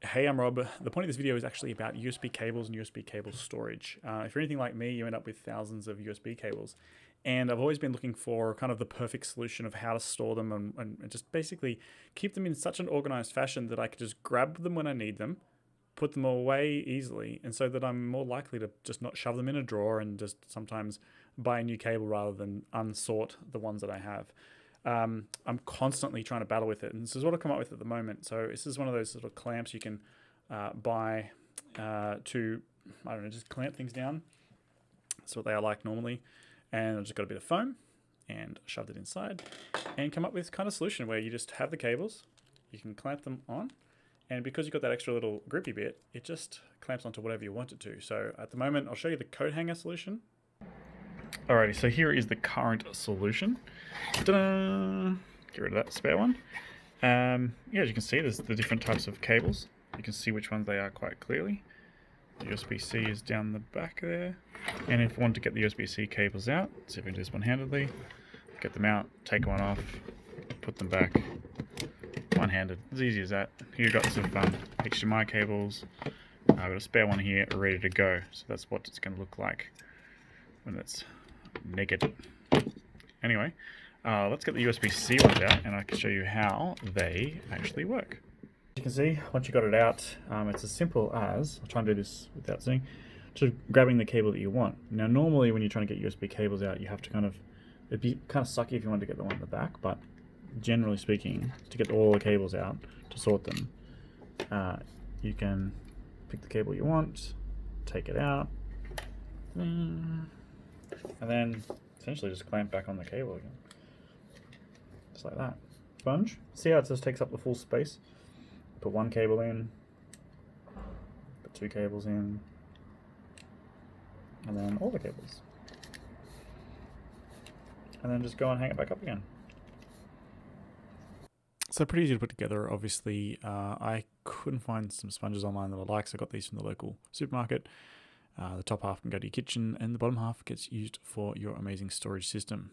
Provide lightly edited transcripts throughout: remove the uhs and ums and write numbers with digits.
Hey, I'm Rob. The point of this video is actually about USB cables and USB cable storage. If you're anything like me, you end up with thousands of USB cables. And I've always been looking for kind of the perfect solution of how to store them and just basically keep them in such an organized fashion that I can just grab them when I need them, put them away easily, and so that I'm more likely to just not shove them in a drawer and just sometimes buy a new cable rather than unsort the ones that I have. I'm constantly trying to battle with it, and this is what I've come up with at the moment. So this is one of those sort of clamps you can buy to, I don't know, just clamp things down. That's what they are like normally. And I've just got a bit of foam and shoved it inside and come up with kind of solution where you just have the cables, you can clamp them on, and because you've got that extra little grippy bit, it just clamps onto whatever you want it to. So at the moment, I'll show you the coat hanger solution. Alrighty, so here is the current solution. Ta-da! Get rid of that spare one. Yeah, as you can see, there's the different types of cables. You can see which ones they are quite clearly. The USB-C is down the back there. And if you want to get the USB-C cables out, see if we can do this one-handedly. Get them out, take one off, put them back. One-handed, as easy as that. Here you've got some HDMI cables. I've got a spare one here ready to go. So that's what it's going to look like when it's naked. Anyway, let's get the USB-C ones out and I can show you how they actually work. As you can see, once you got it out, it's as simple as, I'll try and do this without seeing, just grabbing the cable that you want. Now normally when you're trying to get USB cables out, you have to it'd be kind of sucky if you wanted to get the one at the back, but generally speaking, to get all the cables out, to sort them, you can pick the cable you want, take it out, and then essentially just clamp back on the cable again. Just like that. Sponge. See how it just takes up the full space? Put one cable in, put two cables in, and then all the cables. And then just go and hang it back up again. So pretty easy to put together. Obviously, I couldn't find some sponges online that I like, so I got these from the local supermarket. The top half can go to your kitchen, and the bottom half gets used for your amazing storage system.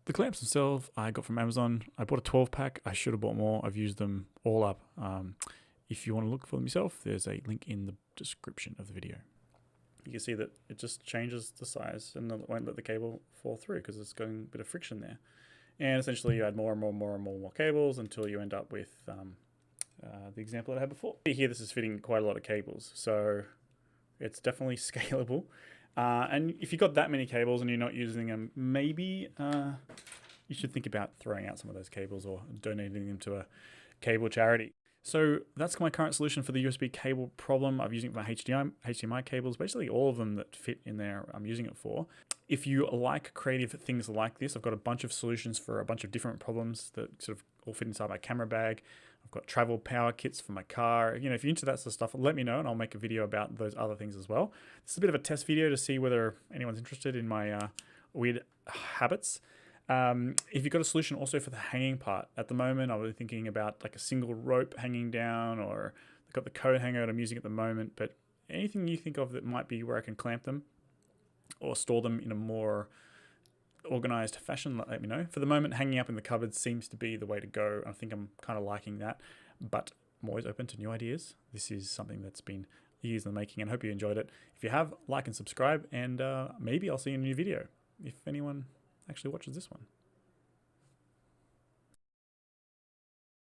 The clamps themselves I got from Amazon. I bought a 12-pack. I should have bought more. I've used them all up. If you want to look for them yourself, there's a link in the description of the video. You can see that it just changes the size and it won't let the cable fall through because it's got a bit of friction there. And essentially you add more and more cables until you end up with the example that I had before. Here this is fitting quite a lot of cables, so it's definitely scalable. And if you've got that many cables and you're not using them, maybe you should think about throwing out some of those cables or donating them to a cable charity. So that's my current solution for the USB cable problem. I'm using it for my HDMI cables, basically all of them that fit in there I'm using it for. If you like creative things like this, I've got a bunch of solutions for a bunch of different problems that sort of all fit inside my camera bag. I've got travel power kits for my car. You know, if you're into that sort of stuff, let me know and I'll make a video about those other things as well. This is a bit of a test video to see whether anyone's interested in my weird habits. If you've got a solution also for the hanging part, at the moment I was thinking about like a single rope hanging down, or I've got the coat hanger that I'm using at the moment, but anything you think of that might be where I can clamp them or store them in a more organized fashion, let me know. For the moment, hanging up in the cupboard seems to be the way to go. I think I'm kind of liking that, but I'm always open to new ideas. This is something that's been years in the making and I hope you enjoyed it. If you have, like and subscribe, and maybe I'll see you in a new video if anyone actually watches this one.